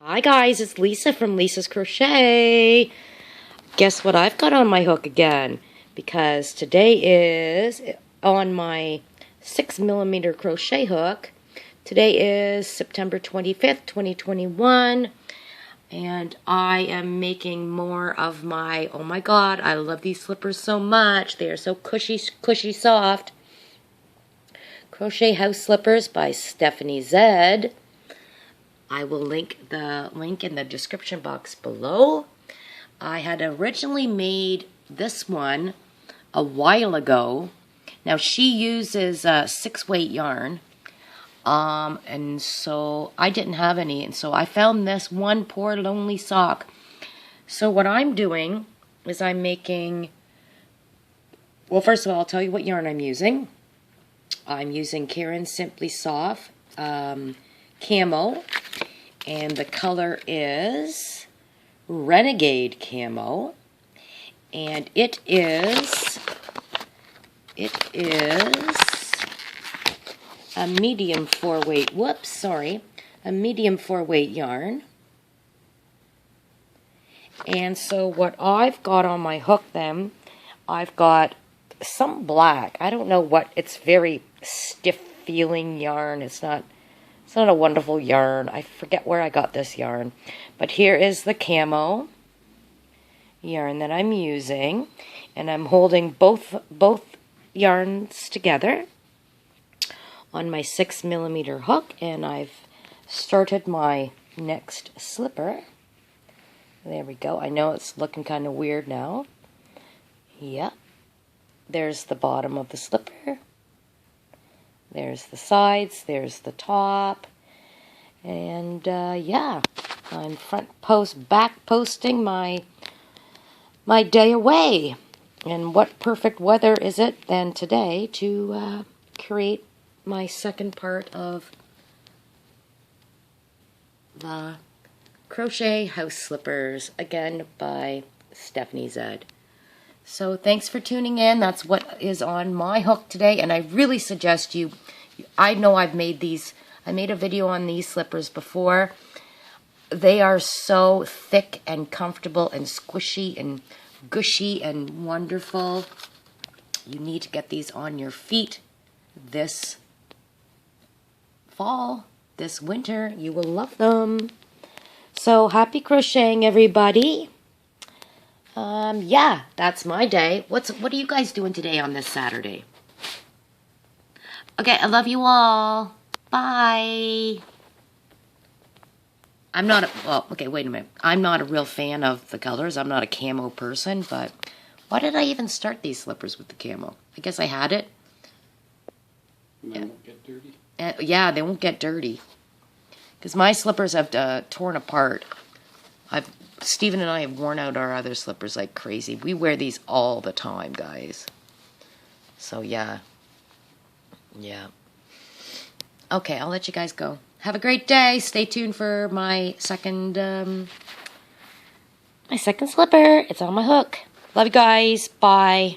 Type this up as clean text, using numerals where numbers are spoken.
Hi guys, it's Lisa from Lisa's Crochet. Guess what I've got on my hook again? Because today is on my 6mm crochet hook. Today is September 25th, 2021. And I am making more of my, oh my god, I love these slippers so much. They are so cushy soft. Crochet House Slippers by Stephanie Z. I will link the link in the description box below. I had originally made this one a while ago. Now she uses 6-weight yarn, and so I didn't have any, and so I found this one poor lonely sock. So what I'm doing is I'm making, well, first of all, I'll tell you what yarn I'm using. I'm using Karen Simply Soft Camo. And the color is Renegade Camo. And it is a medium 4-weight, a medium 4-weight yarn. And so what I've got on my hook then, I've got some black. I don't know what, it's very stiff feeling yarn. It's not a wonderful yarn. I forget where I got this yarn. But here is the camo yarn that I'm using. And I'm holding both yarns together on my 6mm hook. And I've started my next slipper. There we go. I know it's looking kind of weird now. Yep. There's the bottom of the slipper. There's the sides, there's the top, and yeah, I'm back posting my day away. And what perfect weather is it than today to create my second part of the Crochet House Slippers, again by Stephanie Z. So thanks for tuning in. That's what is on my hook today, and I really suggest you, I know I've made these, I made a video on these slippers before. They are so thick and comfortable and squishy and gushy and wonderful. You need to get these on your feet this fall, this winter. You will love them. So happy crocheting, everybody. Yeah, that's my day. What are you guys doing today on this Saturday? Okay, I love you all. Bye. Okay, wait a minute. I'm not a real fan of the colors. I'm not a camo person, but why did I even start these slippers with the camo? I guess I had it. They won't get dirty. Yeah, they won't get dirty. Because my slippers have torn apart. Steven and I have worn out our other slippers like crazy. We wear these all the time, guys. So, yeah. Yeah. Okay, I'll let you guys go. Have a great day. Stay tuned for my second slipper. It's on my hook. Love you guys. Bye.